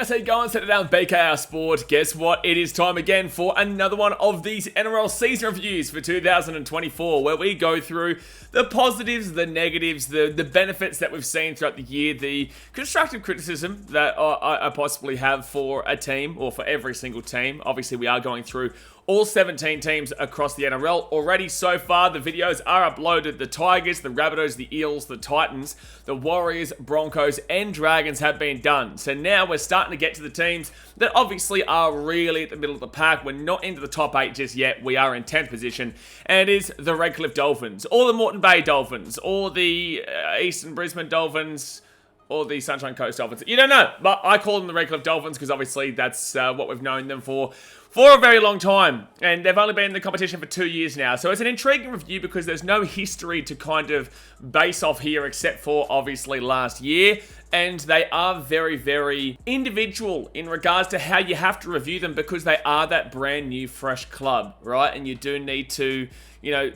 guys, how you going? Set it down, BKRsport. Guess what? It is time again for another one of these NRL season reviews for 2024, where we go through the positives, the negatives, the benefits that we've seen throughout the year, the constructive criticism that I possibly have for a team, or for every single team. Obviously, we are going through all 17 teams across the NRL already so far. The videos are uploaded. The Tigers, the Rabbitohs, the Eels, the Titans, the Warriors, Broncos, and Dragons have been done. So now we're starting to get to the teams that obviously are really at the middle of the pack. We're not into the top 8 just yet. We are in 10th position, and it is the Redcliffe Dolphins, or the Moreton Bay Dolphins, or the Eastern Brisbane Dolphins, or the Sunshine Coast Dolphins. You don't know, but I call them the Redcliffe Dolphins because obviously that's what we've known them for a very long time. And they've only been in the competition for 2 years now. So it's an intriguing review because there's no history to kind of base off here except for obviously last year. And they are very, very individual in regards to how you have to review them because they are that brand new, fresh club, right? And you do need to,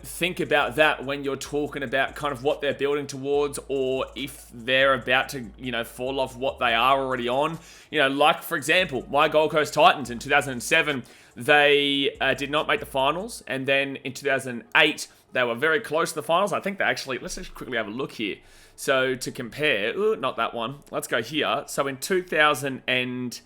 think about that when you're talking about kind of what they're building towards, or if they're about to, fall off what they are already on. Like, for example, my Gold Coast Titans in 2007, they did not make the finals. And then in 2008, they were very close to the finals. I think they actually, let's just quickly have a look here. So to compare, not that one. Let's go here. So in 2000 and...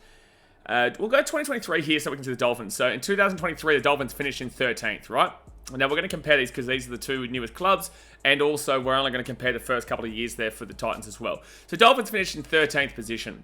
we'll go 2023 here so we can see the Dolphins. So in 2023, the Dolphins finished in 13th, right? Now we're going to compare these because these are the two newest clubs, and also we're only going to compare the first couple of years there for the Titans as well. So Dolphins finished in 13th position.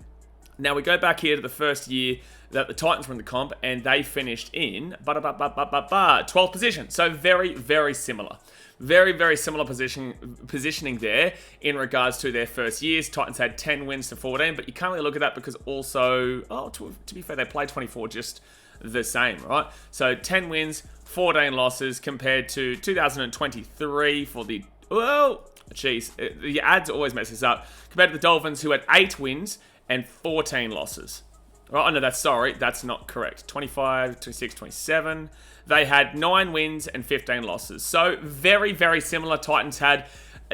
Now we go back here to the first year that the Titans were in the comp, and they finished in 12th position. So very, very similar. Very, very similar positioning there in regards to their first years. Titans had 10 wins to 14, but you can't really look at that because also, to be fair, they played 24 just the same, right? So 10 wins, 14 losses compared to 2023 for the... the ads always mess this up. Compared to the Dolphins, who had 8 wins and 14 losses. Oh, no, that's not correct. 25, 26, 27. They had 9 wins and 15 losses. So very, very similar. Titans had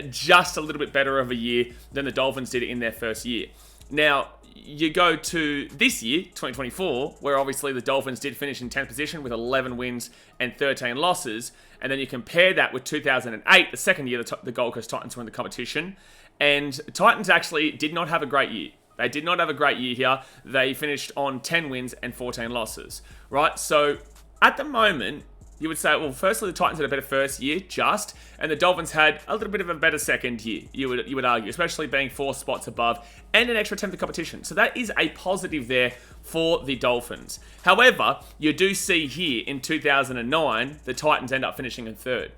just a little bit better of a year than the Dolphins did in their first year. Now, you go to this year, 2024, where obviously the Dolphins did finish in 10th position with 11 wins and 13 losses. And then you compare that with 2008, the second year the Gold Coast Titans were in the competition. And Titans actually did not have a great year. They did not have a great year here. They finished on 10 wins and 14 losses, right? So at the moment, you would say, well, firstly, the Titans had a better first year, and the Dolphins had a little bit of a better second year, you would argue, especially being 4 spots above and an extra 10th competition. So that is a positive there for the Dolphins. However, you do see here in 2009, the Titans end up finishing in 3rd.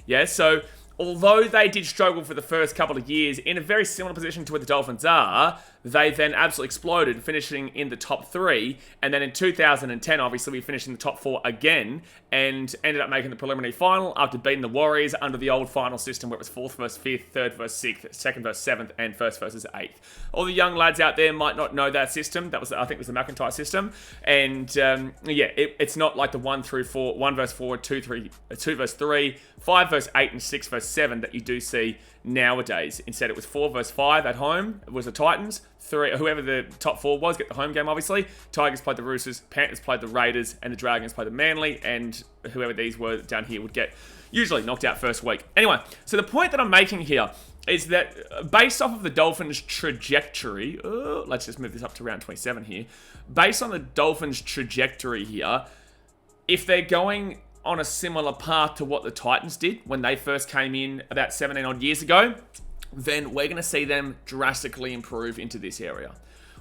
Yeah, so although they did struggle for the first couple of years in a very similar position to where the Dolphins are, they then absolutely exploded, finishing in the top 3. And then in 2010, obviously, we finished in the top 4 again and ended up making the preliminary final after beating the Warriors under the old final system where it was 4th versus 5th, 3rd versus 6th, 2nd versus 7th, and 1st versus 8th. All the young lads out there might not know that system. That was, I think, it was the McIntyre system. And it's not like the 1 through 4, 1 versus 4, 2 versus 3, 5 versus 8, and 6 versus 7 that you do see nowadays. Instead, it was 4 versus 5 at home. It was the Titans. 3, whoever the top 4 was, get the home game, obviously. Tigers played the Roosters, Panthers played the Raiders, and the Dragons played the Manly, and whoever these were down here would get usually knocked out first week. Anyway, so the point that I'm making here is that based off of the Dolphins' trajectory, let's just move this up to round 27 here. Based on the Dolphins' trajectory here, if they're going on a similar path to what the Titans did when they first came in about 17 odd years ago, then we're going to see them drastically improve into this area.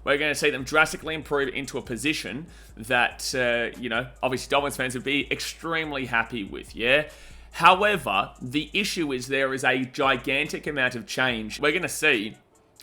We're going to see them drastically improve into a position that, obviously Dolphins fans would be extremely happy with, yeah? However, the issue is there is a gigantic amount of change we're going to see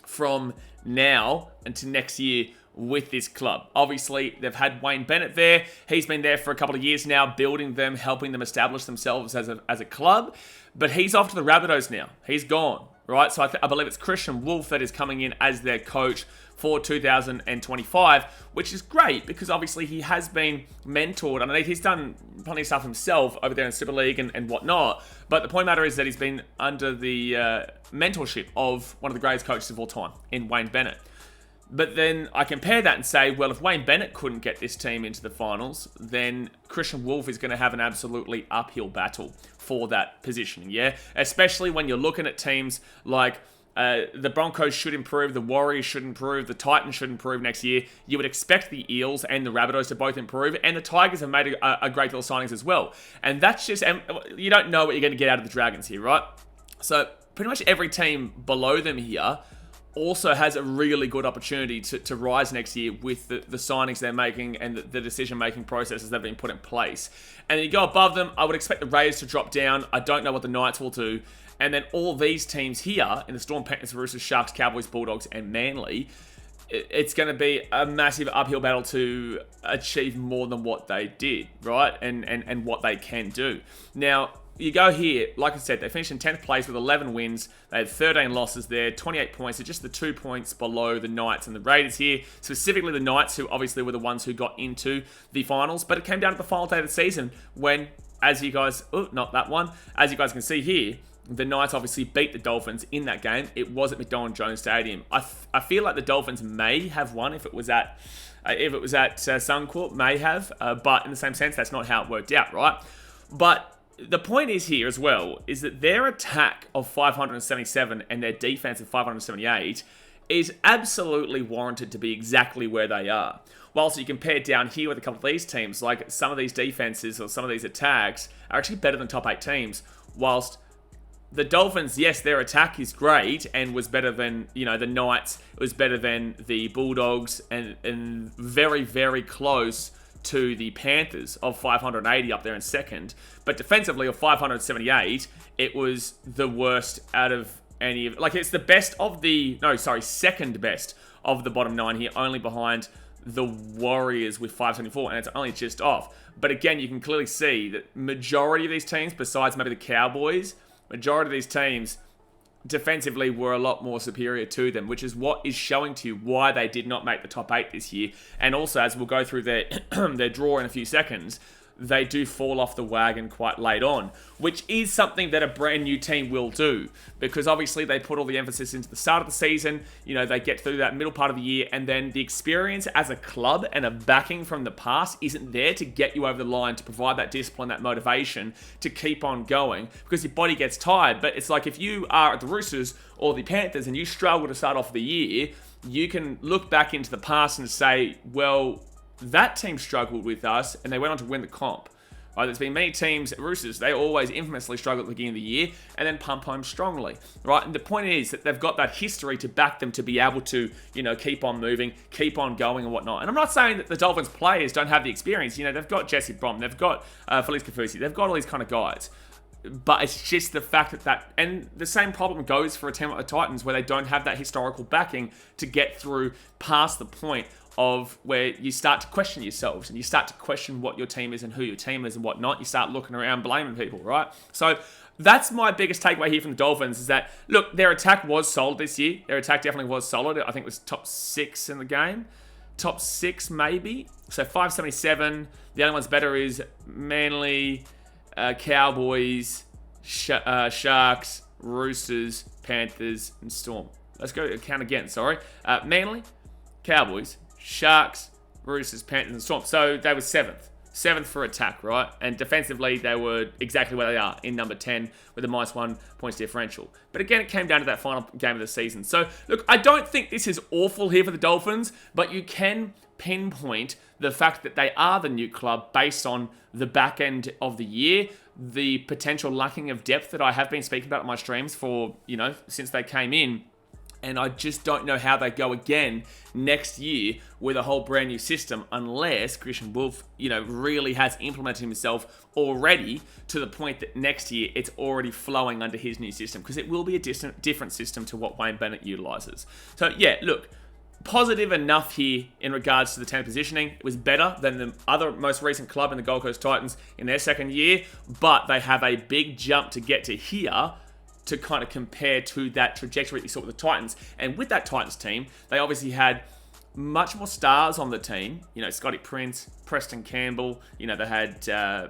from now until next year with this club. Obviously, they've had Wayne Bennett there. He's been there for a couple of years now, building them, helping them establish themselves as a club. But he's off to the Rabbitohs now. He's gone, right? So I believe it's Christian Wolf that is coming in as their coach for 2025, which is great because obviously he has been mentored underneath. He's done plenty of stuff himself over there in Super League and whatnot. But the point matter is that he's been under the mentorship of one of the greatest coaches of all time in Wayne Bennett. But then I compare that and say, well, if Wayne Bennett couldn't get this team into the finals, then Christian Wolf is going to have an absolutely uphill battle for that positioning, yeah? Especially when you're looking at teams like the Broncos should improve, the Warriors should improve, the Titans should improve next year. You would expect the Eels and the Rabbitohs to both improve, and the Tigers have made a great deal of signings as well. And that's just, and you don't know what you're going to get out of the Dragons here, right? So pretty much every team below them here also has a really good opportunity to rise next year with the signings they're making and the decision-making processes that have been put in place. And then you go above them, I would expect the Raiders to drop down. I don't know what the Knights will do. And then all these teams here, in the Storm, Panthers, Roosters, Sharks, Cowboys, Bulldogs, and Manly, it's going to be a massive uphill battle to achieve more than what they did, right? And what they can do. Now, you go here, like I said, they finished in 10th place with 11 wins. They had 13 losses there, 28 points. So just the 2 points below the Knights and the Raiders here. Specifically the Knights, who obviously were the ones who got into the finals. But it came down to the final day of the season when, as you guys... Oh, not that one. As you guys can see here, the Knights obviously beat the Dolphins in that game. It was at McDonald Jones Stadium. I feel like the Dolphins may have won if it was at Suncorp, may have. But in the same sense, that's not how it worked out, right? But the point is here as well, is that their attack of 577 and their defense of 578 is absolutely warranted to be exactly where they are. Whilst you compare down here with a couple of these teams, like some of these defenses or some of these attacks are actually better than top 8 teams, whilst the Dolphins, yes, their attack is great and was better than, the Knights, it was better than the Bulldogs and very, very close to the Panthers of 580 up there in second. But defensively of 578, it was the worst out of any of... Like, it's the best of the... No, sorry, second best of the bottom 9 here, only behind the Warriors with 574, and it's only just off. But again, you can clearly see that majority of these teams, besides maybe the Cowboys, majority of these teams defensively were a lot more superior to them, which is what is showing to you why they did not make the top 8 this year. And also, as we'll go through their their draw in a few seconds, they do fall off the wagon quite late on, which is something that a brand new team will do, because obviously they put all the emphasis into the start of the season, they get through that middle part of the year, and then the experience as a club and a backing from the past isn't there to get you over the line, to provide that discipline, that motivation to keep on going, because your body gets tired. But it's like if you are at the Roosters or the Panthers and you struggle to start off the year, you can look back into the past and say, well, that team struggled with us and they went on to win the comp. Right, there's been many teams at Roosters, they always infamously struggle at the beginning of the year and then pump home strongly. Right, and the point is that they've got that history to back them to be able to, keep on moving, keep on going and whatnot. And I'm not saying that the Dolphins players don't have the experience. They've got Jesse Brom, they've got Felice Kafusi, they've got all these kind of guys. But it's just the fact that and the same problem goes for a team like the Titans, where they don't have that historical backing to get through past the point of where you start to question yourselves and you start to question what your team is and who your team is and whatnot. You start looking around blaming people, right? So that's my biggest takeaway here from the Dolphins, is that, look, their attack was solid this year. Their attack definitely was solid. I think it was top 6 in the game. Top 6 maybe. So 577. The only ones better is Manly, Cowboys, Sharks, Roosters, Panthers, and Storm. Let's go count again, sorry. Manly, Cowboys, Sharks, Roosters, Panthers, and Storm. So they were 7th. 7th for attack, right? And defensively, they were exactly where they are in number 10 with a -1 points differential. But again, it came down to that final game of the season. So, look, I don't think this is awful here for the Dolphins, but you can pinpoint the fact that they are the new club based on the back end of the year, the potential lacking of depth that I have been speaking about on my streams for, since they came in. And I just don't know how they go again next year with a whole brand new system, unless Christian Wolf, really has implemented himself already to the point that next year it's already flowing under his new system, because it will be a different system to what Wayne Bennett utilises. So yeah, look, positive enough here in regards to the 10 positioning. It was better than the other most recent club in the Gold Coast Titans in their second year, but they have a big jump to get to here to kind of compare to that trajectory that you saw with the Titans. And with that Titans team, they obviously had much more stars on the team. Scotty Prince, Preston Campbell, they had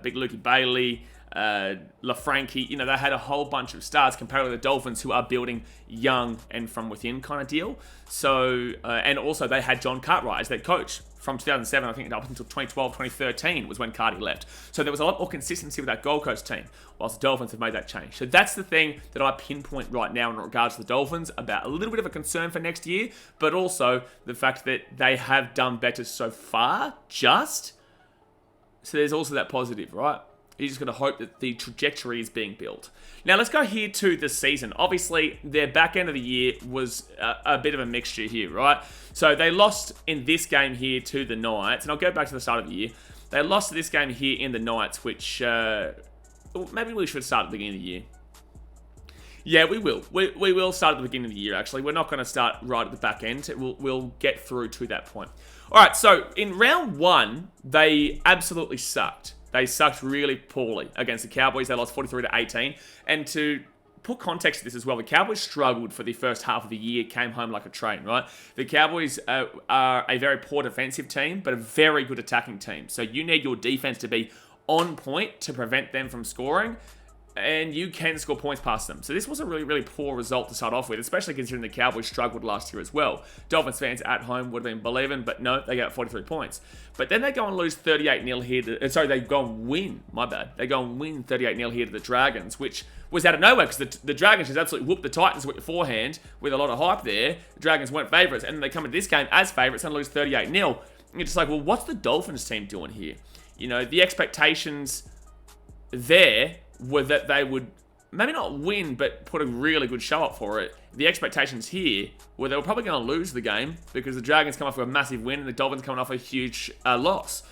Big Lukey Bailey, LaFranchi, you know, they had a whole bunch of stars compared to the Dolphins, who are building young and from within kind of deal. So, and also they had John Cartwright as their coach from 2007, I think, up until 2012, 2013 was when Carty left. So there was a lot more consistency with that Gold Coast team, whilst the Dolphins have made that change. So that's the thing that I pinpoint right now in regards to the Dolphins, about a little bit of a concern for next year, but also the fact that they have done better so far, just. So there's also that positive, right? You're just going to hope that the trajectory is being built. Now, let's go here to the season. Obviously, their back end of the year was a bit of a mixture here, right? So they lost in this game here to the Knights. And I'll go back to the start of the year. They lost this game here in the Knights, which maybe we should start at the beginning of the year. Yeah, we will. We will start at the beginning of the year, actually. We're not going to start right at the back end. We'll get through to that point. All right, so in round one, they absolutely sucked. They sucked really poorly against the Cowboys. They lost 43-18. And to put context to this as well, the Cowboys struggled for the first half of the year, came home like a train, right? The Cowboys are a very poor defensive team, but a very good attacking team. So you need your defense to be on point to prevent them from scoring, and you can score points past them. So this was a really, really poor result to start off with, especially considering the Cowboys struggled last year as well. Dolphins fans at home would have been believing, but no, they got 43 points. But then they go and lose 38-0 here to... they go and win, my bad. They go and win 38-0 here to the Dragons, which was out of nowhere, because the Dragons just absolutely whooped the Titans with beforehand, with a lot of hype there. The Dragons weren't favourites, and then they come into this game as favourites and lose 38-0. And you're just like, well, what's the Dolphins team doing here? You know, the expectations there were that they would maybe not win, but put a really good show up for it. The expectations here were they were probably going to lose the game, because the Dragons come off with a massive win and the Dolphins coming off a huge loss.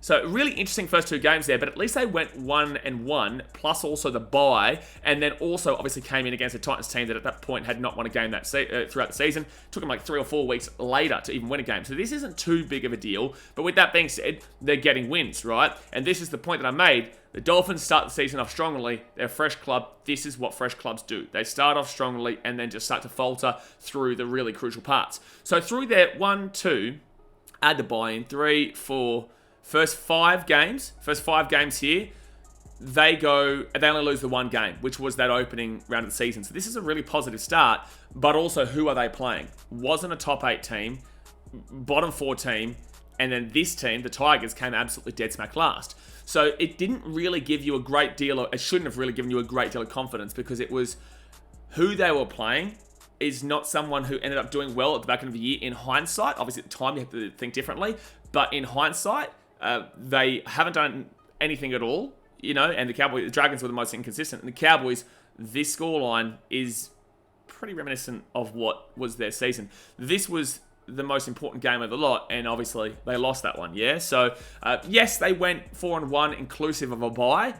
So really interesting first two games there, but at least they went 1-1, plus also the bye, and then also obviously came in against a Titans team that at that point had not won a game that throughout the season. Took them like 3 or 4 weeks later to even win a game. So this isn't too big of a deal, but with that being said, they're getting wins, right? And this is the point that I made. The Dolphins start the season off strongly. They're a fresh club. This is what fresh clubs do. They start off strongly and then just start to falter through the really crucial parts. So through their 1, 2, add the buy-in, 3, 4... First five games here, they only lose the one game, which was that opening round of the season. So this is a really positive start, but also who are they playing? Wasn't a top 8 team, bottom 4 team, and then this team, the Tigers, came absolutely dead smack last. So it didn't really give you a great deal of, it shouldn't have really given you a great deal of confidence, because it was who they were playing is not someone who ended up doing well at the back end of the year in hindsight. Obviously at the time you have to think differently, but in hindsight, they haven't done anything at all, you know, and the Dragons were the most inconsistent. And the Cowboys, this scoreline is pretty reminiscent of what was their season. This was the most important game of the lot, and obviously they lost that one, yeah? So, yes, they went 4-1 inclusive of a bye,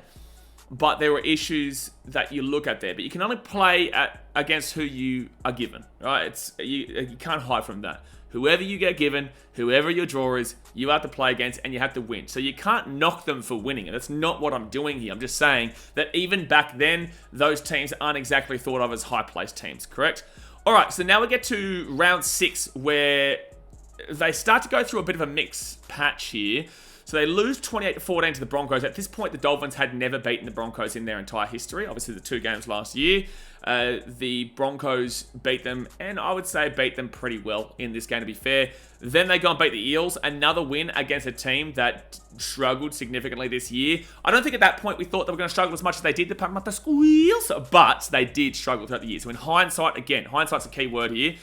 but there were issues that you look at there. But you can only play against who you are given, right? You can't hide from that. Whoever you get given, whoever your draw is, you have to play against and you have to win. So you can't knock them for winning. And that's not what I'm doing here. I'm just saying that even back then, those teams aren't exactly thought of as high-placed teams, correct? All right, so now we get to round 6, where they start to go through a bit of a mixed patch here. So they lose 28-14 to the Broncos. At this point, the Dolphins had never beaten the Broncos in their entire history. Obviously, the 2 games last year. The Broncos beat them, and I would say beat them pretty well in this game, to be fair. Then they go and beat the Eels. Another win against a team that struggled significantly this year. I don't think at that point we thought they were going to struggle as much as they did, the squeals, but they did struggle throughout the year. So in hindsight, again, hindsight's a key word here.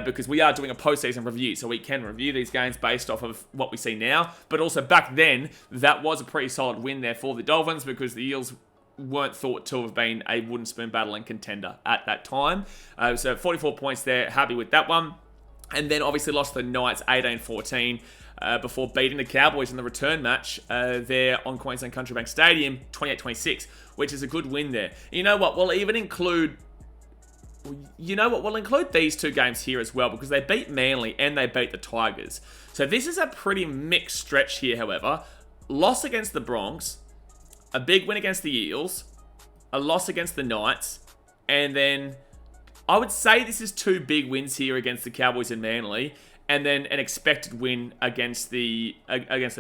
Because we are doing a postseason review, so we can review these games based off of what we see now. But also back then, that was a pretty solid win there for the Dolphins, because the Eels weren't thought to have been a wooden spoon battling contender at that time. So 44 points there, happy with that one. And then obviously lost the Knights 18-14 before beating the Cowboys in the return match there on Queensland Country Bank Stadium, 28-26, which is a good win there. You know what? We'll include these 2 games here as well, because they beat Manly and they beat the Tigers. So this is a pretty mixed stretch here, however. Loss against the Bronx, a big win against the Eels, a loss against the Knights, and then I would say this is 2 big wins here against the Cowboys and Manly, and then an expected win against the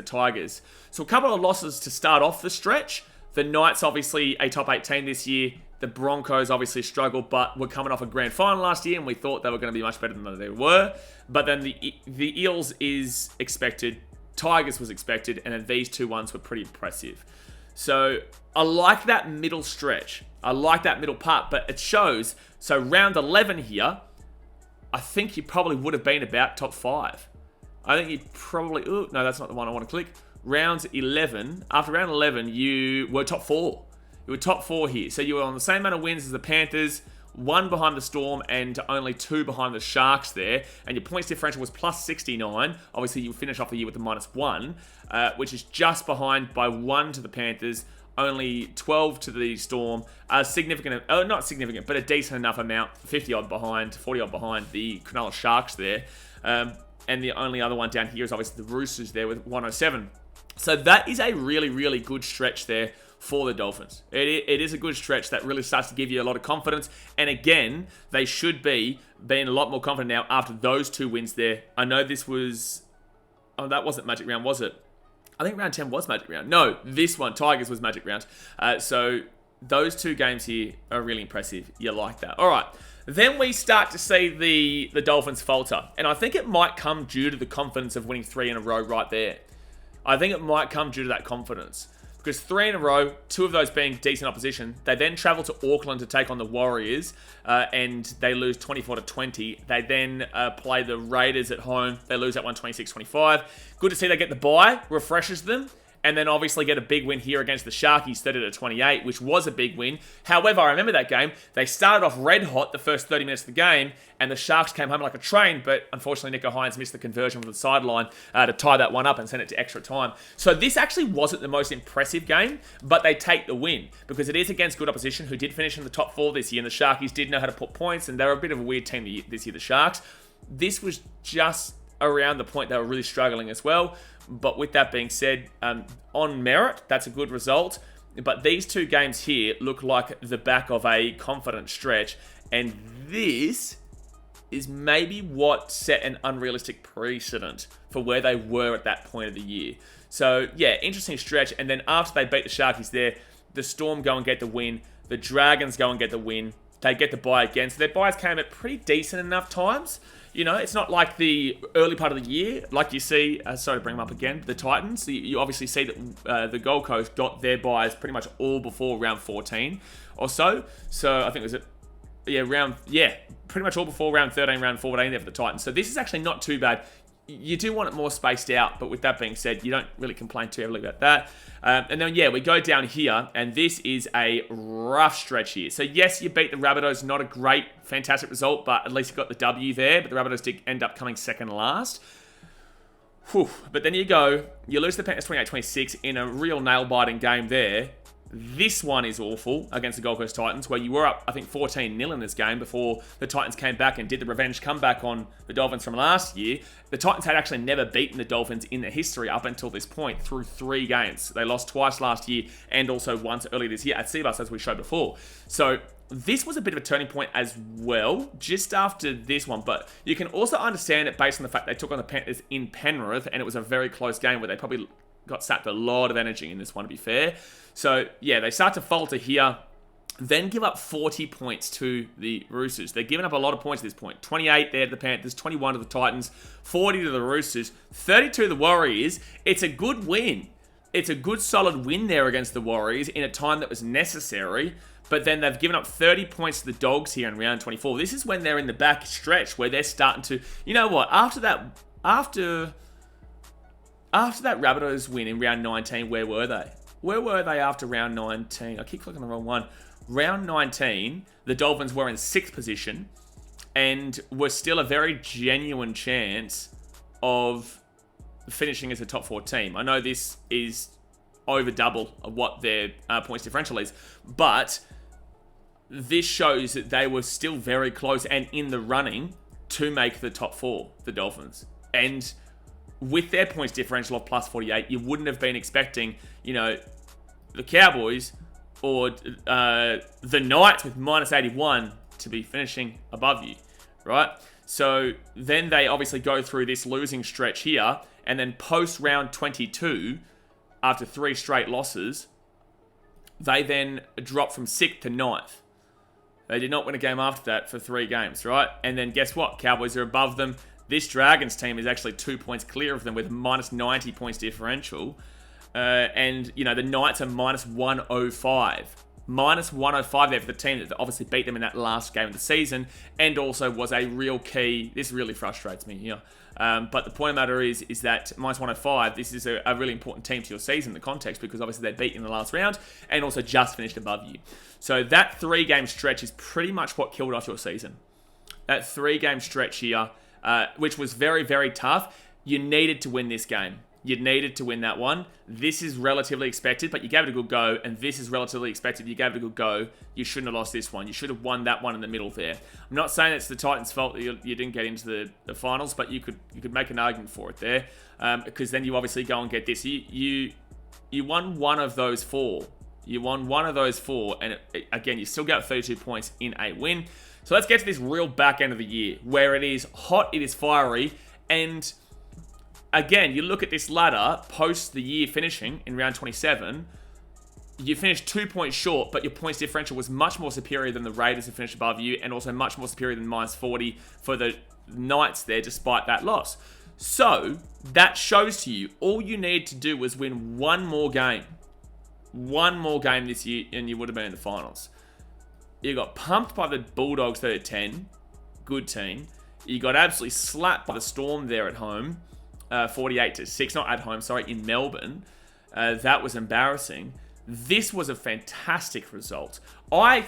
Tigers. So a couple of losses to start off the stretch, The Knights, obviously, a top 8 team this year. The Broncos obviously struggled, but were coming off a grand final last year, and we thought they were going to be much better than they were. But then the Eels is expected, Tigers was expected, and then these 2 ones were pretty impressive. So I like that middle stretch. I like that middle part, but it shows. So round 11 here, I think you probably would have been about top 5. I think you probably... Oh, no, that's not the one I want to click. Round 11. After round 11, you were top 4. You were top 4 here. So you were on the same amount of wins as the Panthers, 1 behind the Storm, and only 2 behind the Sharks there. And your points differential was plus 69. Obviously, you finish off the year with the -1, which is just behind by 1 to the Panthers, only 12 to the Storm. Significant, not significant, but a decent enough amount, 50-odd behind, 40-odd behind the Cronulla Sharks there. And the only other one down here is obviously the Roosters there with 107. So that is a really, really good stretch there for the Dolphins. It is a good stretch that really starts to give you a lot of confidence. And again, they should be being a lot more confident now after those 2 wins there. I know this was... Oh, that wasn't Magic Round, was it? I think round 10 was Magic Round. No, this one, Tigers, was Magic Round. So those 2 games here are really impressive. You like that. All right. Then we start to see the Dolphins falter. And I think it might come due to the confidence of winning 3 in a row right there. I think it might come due to that confidence. Because 3 in a row, 2 of those being decent opposition. They then travel to Auckland to take on the Warriors, and they lose 24-20. They then play the Raiders at home. They lose that one 26-25. Good to see they get the bye, refreshes them. And then obviously get a big win here against the Sharkies, 30-28, which was a big win. However, I remember that game. They started off red hot the first 30 minutes of the game, and the Sharks came home like a train, but unfortunately Nico Hines missed the conversion from the sideline to tie that one up and send it to extra time. So this actually wasn't the most impressive game, but they take the win, because it is against good opposition who did finish in the top 4 this year, and the Sharkies did know how to put points, and they're a bit of a weird team this year, the Sharks. This was just around the point they were really struggling as well. But with that being said, on merit, that's a good result. But these 2 games here look like the back of a confident stretch. And this is maybe what set an unrealistic precedent for where they were at that point of the year. So, yeah, interesting stretch. And then after they beat the Sharkies there, the Storm go and get the win. The Dragons go and get the win. They get the bye again. So their byes came at pretty decent enough times. You know, it's not like the early part of the year, like you see, sorry to bring them up again, the Titans. You obviously see that the Gold Coast got their byes pretty much all before round 14 or so. So I think it was, pretty much all before round 13, round 14 there for the Titans. So this is actually not too bad. You do want it more spaced out, but with that being said, you don't really complain too heavily about that. And then, we go down here, and this is a rough stretch here. So, yes, you beat the Rabbitohs. Not a great, fantastic result, but at least you got the W there. But the Rabbitohs did end up coming second last. Whew. But then you lose the Panthers 28-26 in a real nail-biting game there. This one is awful against the Gold Coast Titans, where you were up, I think, 14-0 in this game before the Titans came back and did the revenge comeback on the Dolphins from last year. The Titans had actually never beaten the Dolphins in their history up until this point through 3 games. They lost twice last year and also once earlier this year at Seabus, as we showed before. So this was a bit of a turning point as well, just after this one. But you can also understand it based on the fact they took on the Panthers in Penrith, and it was a very close game where they probably got sapped a lot of energy in this one, to be fair. So, they start to falter here, then give up 40 points to the Roosters. They're giving up a lot of points at this point. 28 there to the Panthers, 21 to the Titans, 40 to the Roosters, 32 to the Warriors. It's a good win. It's a good, solid win there against the Warriors in a time that was necessary. But then they've given up 30 points to the Dogs here in round 24. This is when they're in the back stretch where they're starting to... You know what? After that Rabbitohs win in round 19, where were they? Where were they after round 19? I keep clicking the wrong one. Round 19, the Dolphins were in 6th position and were still a very genuine chance of finishing as a top 4 team. I know this is over double of what their points differential is, but this shows that they were still very close and in the running to make the top 4, the Dolphins. And with their points differential of plus 48, you wouldn't have been expecting, the Cowboys or the Knights with minus 81 to be finishing above you, right? So then they obviously go through this losing stretch here, and then post round 22, after 3 straight losses, They then dropped from 6th to 9th. They did not win a game after that for 3 games, right? And then guess what? Cowboys are above them. This Dragons team is actually 2 points clear of them with minus 90 points differential. And, you know, the Knights are minus 105. Minus 105 there for the team that obviously beat them in that last game of the season and also was a real key. This really frustrates me here. But the point of the matter is that minus 105, this is a really important team to your season in the context because obviously they beat in the last round and also just finished above you. So that 3-game stretch is pretty much what killed off your season. That 3-game stretch here, which was very, very tough. You needed to win this game. You needed to win that one. This is relatively expected, but you gave it a good go, and this is relatively expected. You gave it a good go. You shouldn't have lost this one. You should have won that one in the middle there. I'm not saying it's the Titans' fault that you didn't get into the finals, but you could make an argument for it there, because then you obviously go and get this. You won one of those 4. You won one of those 4, and again, you still got 32 points in a win. So let's get to this real back end of the year, where it is hot, it is fiery, and again, you look at this ladder post the year finishing in round 27. You finished 2 points short, but your points differential was much more superior than the Raiders who finished above you, and also much more superior than minus 40 for the Knights there, despite that loss. So that shows to you all you need to do was win one more game. One more game this year, and you would have been in the finals. You got pumped by the Bulldogs 30-10. Good team. You got absolutely slapped by the Storm there at home. 48-6, not at home, sorry, in Melbourne. That was embarrassing. This was a fantastic result. I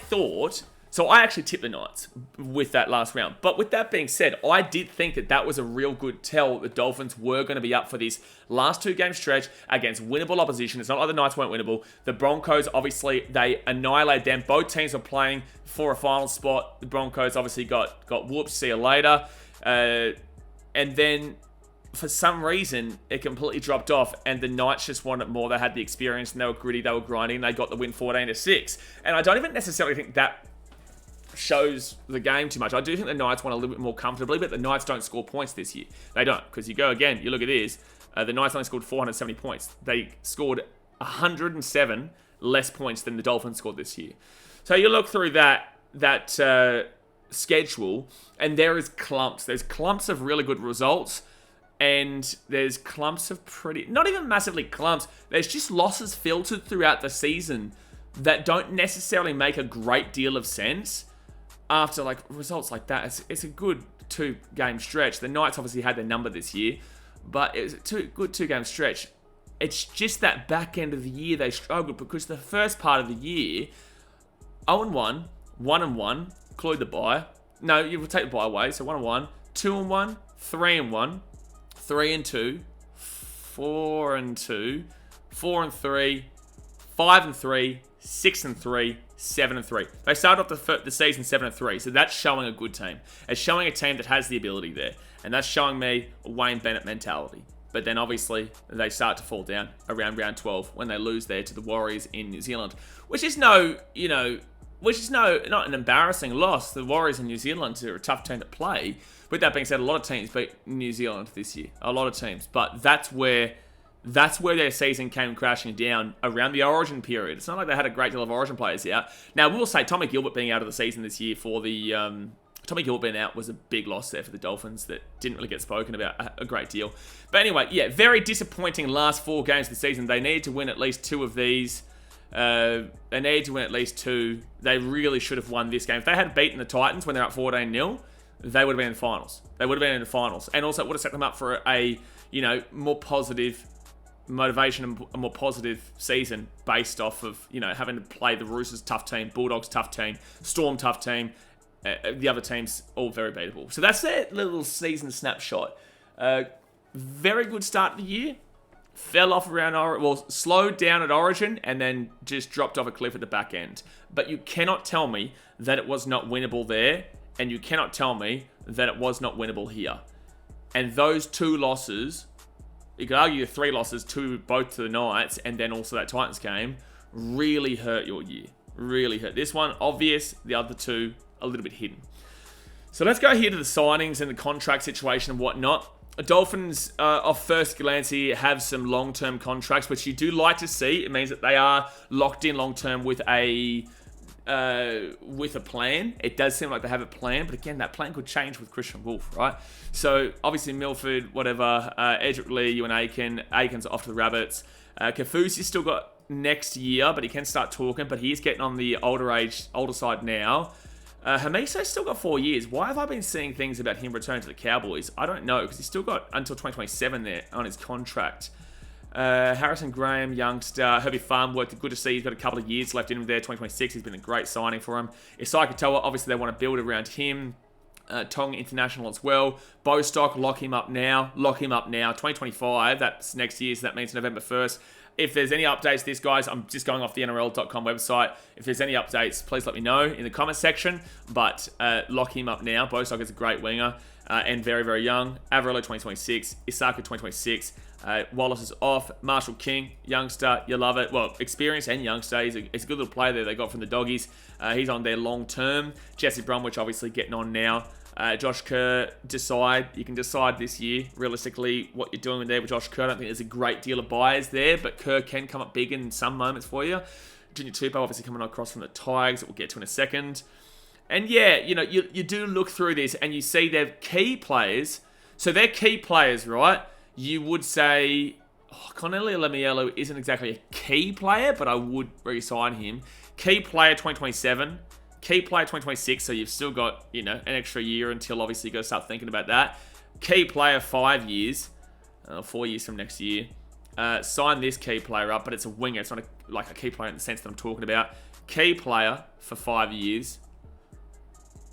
actually tipped the Knights with that last round. But with that being said, I did think that was a real good tell. The Dolphins were going to be up for this last 2-game stretch against winnable opposition. It's not like the Knights weren't winnable. The Broncos, obviously, they annihilated them. Both teams were playing for a final spot. The Broncos obviously got whooped. See you later. And then for some reason, it completely dropped off, and the Knights just wanted more. They had the experience, and they were gritty, they were grinding, they got the win 14-6. And I don't even necessarily think that shows the game too much. I do think the Knights won a little bit more comfortably, but the Knights don't score points this year. They don't, because you go again, you look at this, the Knights only scored 470 points. They scored 107 less points than the Dolphins scored this year. So you look through that schedule, and there is clumps. There's clumps of really good results, and there's clumps of not even massively clumps, there's just losses filtered throughout the season that don't necessarily make a great deal of sense after like results like that. It's a good 2-game stretch. The Knights obviously had their number this year, but it was a good 2-game stretch. It's just that back end of the year they struggled, because the first part of the year, 0-1, 1-1, include the bye. No, you will take the bye away, so 1-1, 2-1, 3-1, 3-2, 4-2, 4-3, 5-3, 6-3, 7-3. They started off the season 7-3, so that's showing a good team. It's showing a team that has the ability there, and that's showing me a Wayne Bennett mentality. But then obviously they start to fall down around round 12 when they lose there to the Warriors in New Zealand, which is not an embarrassing loss. The Warriors in New Zealand are a tough team to play. With that being said, a lot of teams beat New Zealand this year. A lot of teams. But that's where their season came crashing down around the Origin period. It's not like they had a great deal of Origin players out. Now, we'll say Tommy Gilbert being out of the season this year for the... Tommy Gilbert being out was a big loss there for the Dolphins that didn't really get spoken about a great deal. But anyway, yeah, very disappointing last 4 games of the season. They needed to win at least 2 of these. They needed to win at least 2. They really should have won this game. If they had beaten the Titans when they're up 14-0, they would have been in the finals. They would have been in the finals. And also it would have set them up for a, more positive motivation and a more positive season based off of, having to play the Roosters tough team, Bulldogs tough team, Storm tough team, the other teams all very beatable. So that's their little season snapshot. Very good start of the year. Fell off around slowed down at Origin and then just dropped off a cliff at the back end. But you cannot tell me that it was not winnable there, and you cannot tell me that it was not winnable here. And those 2 losses, you could argue 3 losses, both to the Knights, and then also that Titans game, really hurt your year. Really hurt. This one, obvious. The other 2, a little bit hidden. So let's go here to the signings and the contract situation and whatnot. Dolphins, off first glance here, have some long-term contracts, which you do like to see. It means that they are locked in long-term with a plan. It does seem like they have a plan, but again, that plan could change with Christian Wolf, right? So obviously Milford, whatever, Edric Lee, Ewan Aiken's off to the Rabbits. Kafusi's still got next year, but he can start talking, but he is getting on the older side now. Hamiso's still got 4 years. Why have I been seeing things about him returning to the Cowboys? I don't know, because he's still got until 2027 there on his contract. Harrison Graham, youngster. Herbie Farnworth, good to see. He's got a couple of years left in him there. 2026, he's been a great signing for him. Isai Katoa, obviously they want to build around him. Tonga International as well. Bostock, lock him up now. 2025, that's next year, so that means November 1st. If there's any updates to this, guys, I'm just going off the NRL.com website. If there's any updates, please let me know in the comment section. But lock him up now. Bostock is a great winger and very, very young. Averillo 2026. Isaka 2026. Wallace is off. Marshall King, youngster. You love it. Well, experienced and youngster. He's a good little player there they got from the Doggies. He's on there long term. Jesse Bromwich obviously getting on now. Josh Kerr, you can decide this year, realistically, what you're doing there with Josh Kerr. I don't think there's a great deal of buyers there, but Kerr can come up big in some moments for you. Junior Tupou obviously coming across from the Tigers, that we'll get to in a second. And yeah, you do look through this and you see their key players. So they're key players, right? You would say, Cornelia Lemielo isn't exactly a key player, but I would re-sign him. Key player 2027. Key player 2026, so you've still got, an extra year until obviously you got to start thinking about that. Key player 5 years, 4 years from next year. Sign this key player up, but it's a winger. It's not like a key player in the sense that I'm talking about. Key player for 5 years.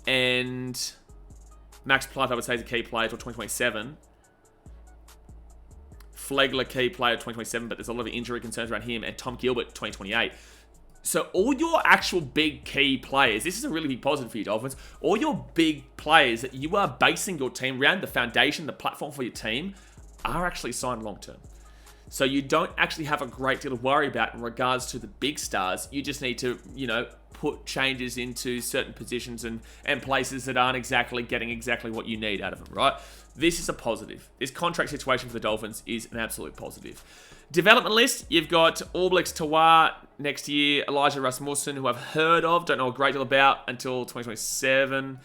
And Max Platt, I would say, is a key player till 2027. Flegler, key player 2027, but there's a lot of injury concerns around him. And Tom Gilbert, 2028. So all your actual big key players, this is a really big positive for you, Dolphins. All your big players that you are basing your team around, the foundation, the platform for your team, are actually signed long-term. So you don't actually have a great deal to worry about in regards to the big stars. You just need to, put changes into certain positions and places that aren't exactly getting exactly what you need out of them, right? This is a positive. This contract situation for the Dolphins is an absolute positive. Development list, you've got Orblex Tawar next year, Elijah Rasmussen, who I've heard of, don't know a great deal about until 2027.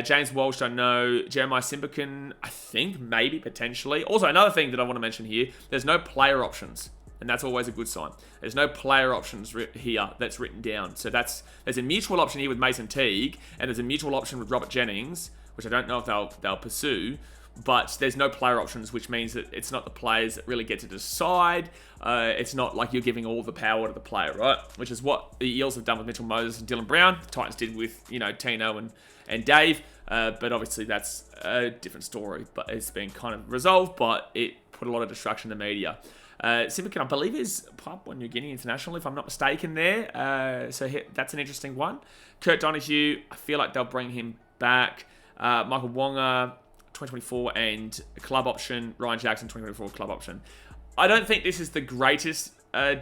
James Walsh, don't know. Jeremiah Simberkin, I think, maybe, potentially. Also, another thing that I want to mention here, there's no player options. And that's always a good sign. There's no player options here that's written down. So there's a mutual option here with Mason Teague, and there's a mutual option with Robert Jennings, which I don't know if they'll pursue. But there's no player options, which means that it's not the players that really get to decide. It's not like you're giving all the power to the player, right? Which is what the Eels have done with Mitchell Moses and Dylan Brown. The Titans did with, Tino and Dave. But obviously that's a different story. But it's been kind of resolved, but it put a lot of distraction in the media. Simbican, I believe, is Papua New Guinea International, if I'm not mistaken there. So that's an interesting one. Kurt Donahue, I feel like they'll bring him back. Michael Wonga, 2024, and club option. Ryan Jackson, 2024, club option. I don't think this is the greatest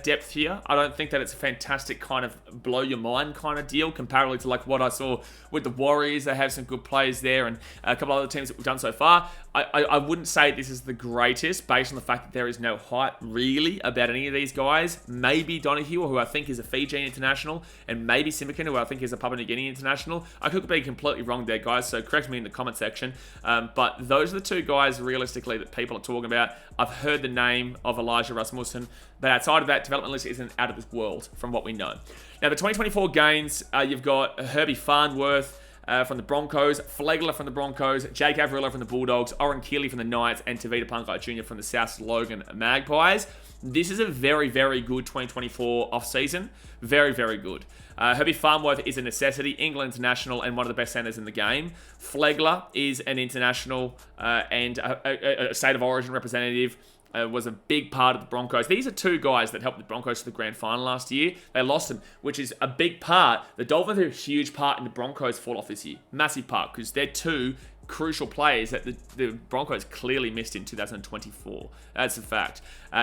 depth here. I don't think that it's a fantastic kind of blow your mind kind of deal comparatively to like what I saw with the Warriors. They have some good players there and a couple of other teams that we've done so far. I wouldn't say this is the greatest based on the fact that there is no hype really about any of these guys. Maybe Donahue, who I think is a Fijian international, and maybe Simbican, who I think is a Papua New Guinea international. I could be completely wrong there, guys, so correct me in the comment section. But those are the two guys realistically that people are talking about. I've heard the name of Elijah Rasmussen, but outside of that, development list isn't out of this world from what we know. Now, the 2024 gains, you've got Herbie Farnworth from the Broncos, Flegler from the Broncos, Jake Averillo from the Bulldogs, Oren Keeley from the Knights, and Tavita Pangai Jr. from the South Logan Magpies. This is a very, very good 2024 off-season. Very, very good. Herbie Farnworth is a necessity, England international, and one of the best centers in the game. Flegler is an international and a state of origin representative. Was a big part of the Broncos. These are two guys that helped the Broncos to the grand final last year. They lost them, which is a big part. The Dolphins have a huge part in the Broncos' fall off this year. Massive part, because they're two crucial players that the Broncos clearly missed in 2024. That's a fact.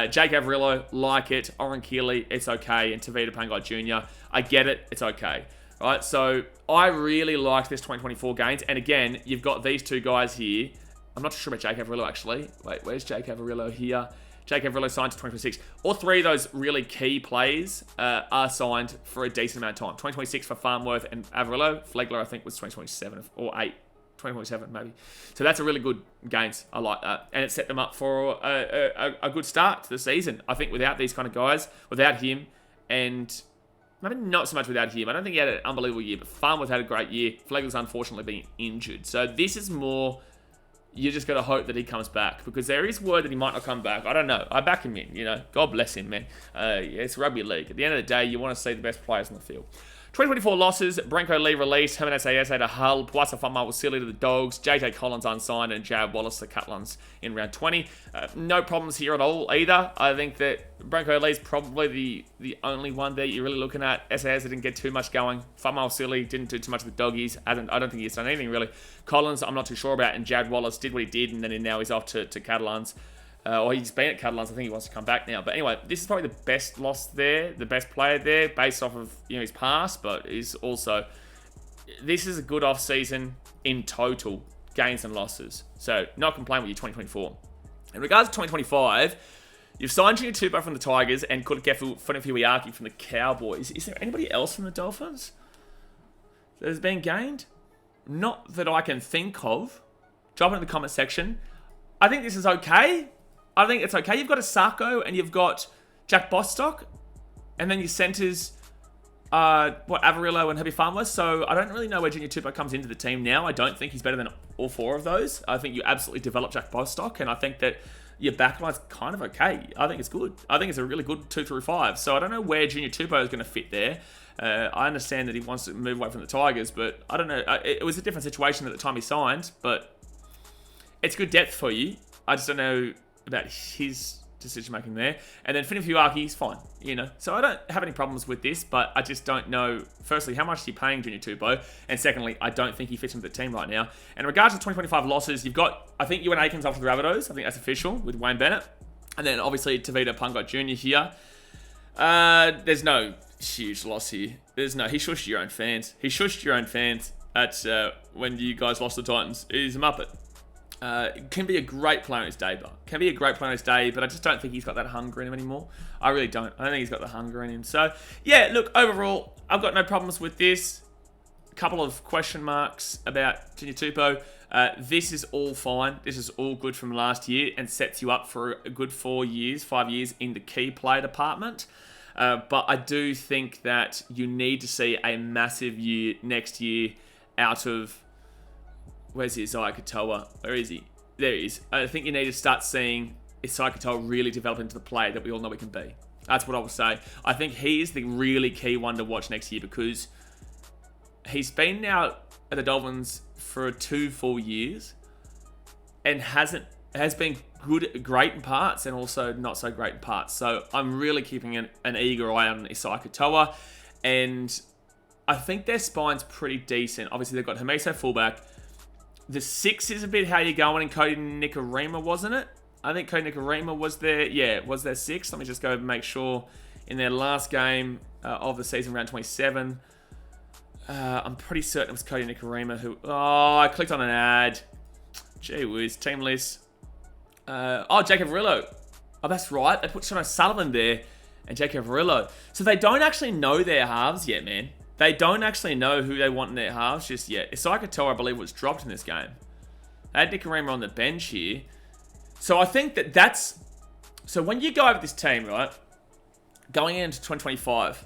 Jake Averillo, like it. Oren Keeley, it's okay. And Tavita Pangai Jr., I get it, it's okay. All right, so I really like this 2024 gains. And again, you've got these two guys here I'm not sure about Jake Averillo, actually. Wait, where's Jake Averillo here? Jake Averillo signed to 2026. All three of those really key players are signed for a decent amount of time. 2026 for Farnworth and Averillo. Flegler, I think, was 2027 or 2027 maybe. So that's a really good gains. I like that. And it set them up for a good start to the season. I think without these kind of guys, without him, and maybe not so much without him. I don't think he had an unbelievable year, but Farnworth had a great year. Flegler's unfortunately been injured. So this is more... You just got to hope that he comes back, because there is word that he might not come back. I don't know. I back him in, God bless him, man. It's rugby league. At the end of the day, you want to see the best players on the field. 2024 losses: Branko Lee released, Jimenez Ayese to Hull, Puasa Famawasili to the Dogs, JJ Collins unsigned, and Jared Wallace to Cutlans in round 20. No problems here at all either. I think that Branko Lee's probably the only one there you're really looking at. Ayese didn't get too much going. Famawasili didn't do too much with the Doggies. I don't think he's done anything really. Collins, I'm not too sure about, and Jared Wallace did what he did, and then now he's off to Catalans. Or he's been at Catalans. I think he wants to come back now. But anyway, this is probably the best loss there, the best player there, based off of his past. But is also, this is a good off season in total, gains and losses. So not complain with your 2024. In regards to 2025, you've signed Junior Tupou from the Tigers and Kutakefu Funafiwiaki from the Cowboys. Is there anybody else from the Dolphins that has been gained? Not that I can think of. Drop it in the comment section. I think this is okay. I think it's okay. You've got Asako and you've got Jack Bostock. And then your centres, Averillo and Herbie Farmworth. So I don't really know where Junior Tupou comes into the team now. I don't think he's better than all four of those. I think you absolutely develop Jack Bostock. And I think that your backline's kind of okay. I think it's good. I think it's a really good 2 through 5. So I don't know where Junior Tupou is going to fit there. I understand that he wants to move away from the Tigers. But I don't know. It was a different situation at the time he signed. But it's good depth for you. I just don't know about his decision-making there. And then Funafiwiaki is fine, So I don't have any problems with this, but I just don't know, firstly, how much is he paying Junior Tupou? And secondly, I don't think he fits into the team right now. And in regards to 2025 losses, you've got, I think, Ewan Aikens off to the Rabbitohs. I think that's official with Wayne Bennett. And then, obviously, Tavita Pungot Jr. here. There's no huge loss here. He shushed your own fans. He shushed your own fans at when you guys lost the Titans. He's a Muppet. Can be a great player on his day, but I just don't think he's got that hunger in him anymore. I really don't. I don't think he's got the hunger in him. So, yeah, look, overall, I've got no problems with this. A couple of question marks about Junior Tupou. This is all fine. This is all good from last year and sets you up for a good 5 years in the key player department. But I do think that you need to see a massive year next year out of... Where's Isaiah Katoa? Where is he? There he is. I think you need to start seeing Isaiah Katoa really develop into the player that we all know he can be. That's what I would say. I think he is the really key one to watch next year, because he's been now at the Dolphins for 2 full years and has been great in parts and also not so great in parts. So I'm really keeping an eager eye on Isaiah Katoa, and I think their spine's pretty decent. Obviously, they've got Hamiso fullback. The 6 is a bit how you're going, and Cody Nikorima, wasn't it? I think Cody Nikorima was their 6. Let me just go and make sure. In their last game of the season, round 27, I'm pretty certain it was Cody Nikorima who... Oh, I clicked on an ad. Gee whiz, team list. Jake Averillo. Oh, that's right. They put Sean O'Sullivan there and Jake Averillo. So they don't actually know their halves yet, man. They don't actually know who they want in their halves just yet. Isaiah Katoa, I believe, was dropped in this game. They had Nikorima on the bench here. So I think that's... So when you go over this team, right, going into 2025,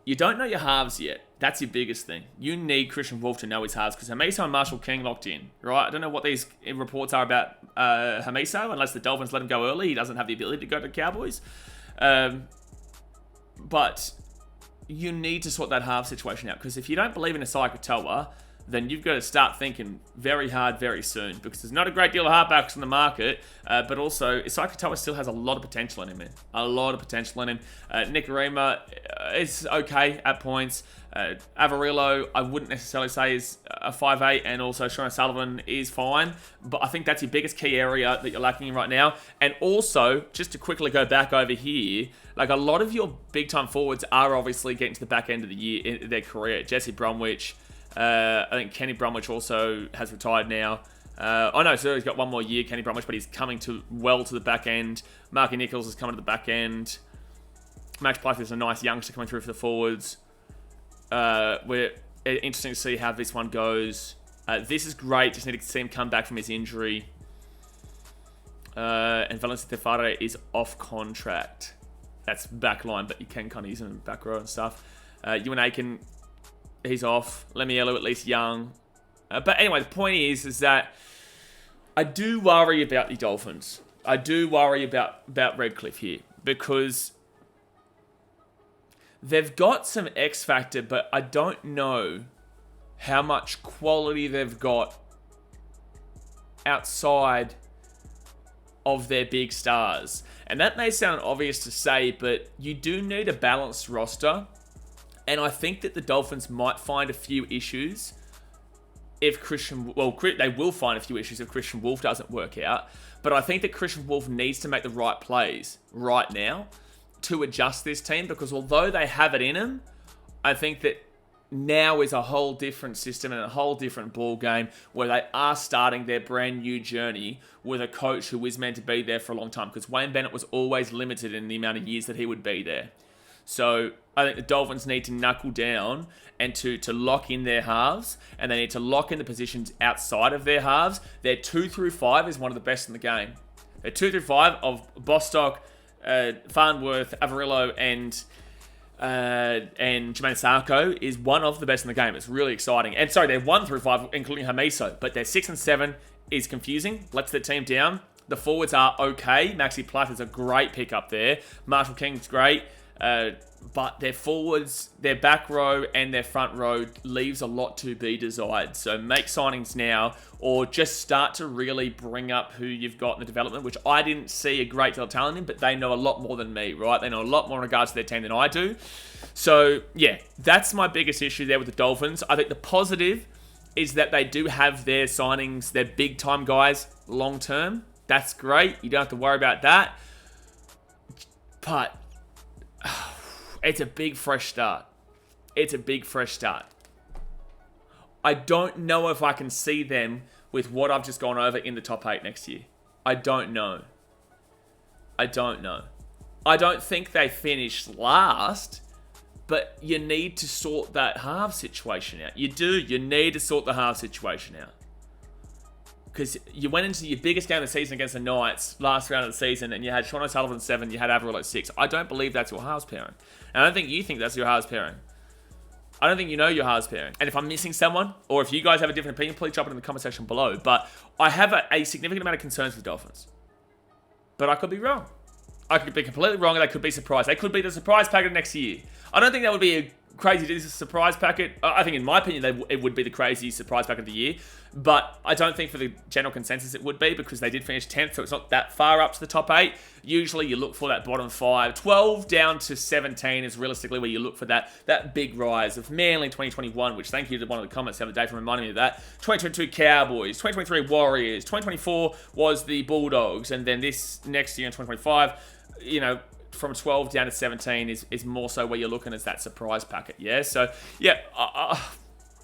you don't know your halves yet. That's your biggest thing. You need Christian Wolf to know his halves, because Hamiso and Marshall King locked in, right? I don't know what these reports are about Hamiso, unless the Dolphins let him go early. He doesn't have the ability to go to the Cowboys. But... you need to sort that half situation out, because if you don't believe in Isaiah Katoa, then you've got to start thinking very hard very soon, because there's not a great deal of halfbacks on the market, but also Isaiah Katoa still has a lot of potential in him, man. A lot of potential in him. Nikorima is okay at points. Averillo, I wouldn't necessarily say is a 5'8", and also Sean O'Sullivan is fine, but I think that's your biggest key area that you're lacking in right now. And also, just to quickly go back over here, like a lot of your big-time forwards are obviously getting to the back end of the year in their career. Jesse Bromwich, I think Kenny Bromwich also has retired now. I know, so he's got one more year, Kenny Bromwich, but he's coming to the back end. Marky Nichols is coming to the back end. Max Blythe is a nice youngster coming through for the forwards. We're interesting to see how this one goes. This is great. Just need to see him come back from his injury. And Valencia Tefare is off contract. That's back line, but you can kind of use him in the back row and stuff. Ewan Aiken, he's off. Lemielo at least young. But anyway, the point is that I do worry about the Dolphins. I do worry about Redcliffe here because they've got some X factor, but I don't know how much quality they've got outside of their big stars. And that may sound obvious to say, but you do need a balanced roster. And I think that the Dolphins might find a few issues if they will find a few issues if Christian Wolf doesn't work out. But I think that Christian Wolf needs to make the right plays right now to adjust this team, because although they have it in them, I think that now is a whole different system and a whole different ball game where they are starting their brand new journey with a coach who is meant to be there for a long time, because Wayne Bennett was always limited in the amount of years that he would be there. So I think the Dolphins need to knuckle down and to lock in their halves, and they need to lock in the positions outside of their halves. Their 2 through 5 is one of the best in the game. Their 2 through 5 of Bostock, Farnworth, Avarillo, and Jermaine Sarko is one of the best in the game. It's really exciting. And sorry, they're 1 through 5, including Hamiso, but their 6 and 7 is confusing, lets their team down. The forwards are okay. Maxi Platt is a great pick up there. Marshall King's great. But their forwards, their back row, and their front row leaves a lot to be desired. So make signings now, or just start to really bring up who you've got in the development, which I didn't see a great deal of talent in, but they know a lot more than me, right? They know a lot more in regards to their team than I do. So, yeah, that's my biggest issue there with the Dolphins. I think the positive is that they do have their signings, their big-time guys, long-term. That's great. You don't have to worry about that. But it's a big fresh start. It's a big fresh start. I don't know if I can see them with what I've just gone over in the top 8 next year. I don't know. I don't think they finish last, but you need to sort that half situation out. You do. You need to sort the half situation out. Because you went into your biggest game of the season against the Knights, last round of the season, and you had Sean O'Sullivan 7, you had Averill at 6. I don't believe that's your halves pairing. And I don't think you think that's your halves pairing. I don't think you know your halves pairing. And if I'm missing someone, or if you guys have a different opinion, please drop it in the comment section below. But I have a significant amount of concerns with the Dolphins. But I could be wrong. I could be completely wrong, and they could be surprised. They could be the surprise packet next year. I don't think that would be a crazy surprise packet. I think, in my opinion, it would be the crazy surprise packet of the year. But I don't think for the general consensus it would be, because they did finish 10th, so it's not that far up to the top 8. Usually you look for that bottom 5. 12 down to 17 is realistically where you look for that big rise of Manly 2021, which thank you to one of the comments the other day for reminding me of that. 2022 Cowboys, 2023 Warriors, 2024 was the Bulldogs, and then this next year in 2025, you know, from 12 down to 17 is more so where you're looking as that surprise packet, yeah? So, yeah,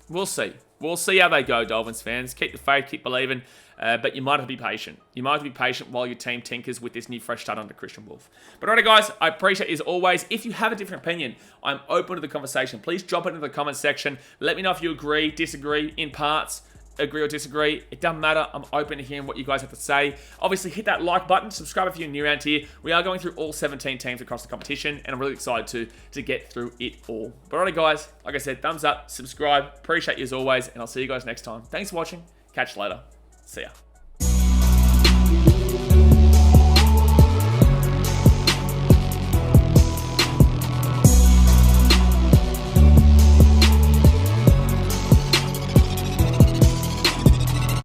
we'll see. We'll see how they go, Dolphins fans. Keep the faith, keep believing, but you might have to be patient. You might have to be patient while your team tinkers with this new fresh start under Christian Wolf. But alright, guys, I appreciate it as always. If you have a different opinion, I'm open to the conversation. Please drop it into the comment section. Let me know if you agree, disagree, in parts. Agree or disagree, it doesn't matter. I'm open to hearing what you guys have to say. Obviously, hit that like button, subscribe if you're new around here. We are going through all 17 teams across the competition, and I'm really excited to get through it all. But alright, guys, like I said, thumbs up, subscribe. Appreciate you as always, and I'll see you guys next time. Thanks for watching. Catch you later. See ya.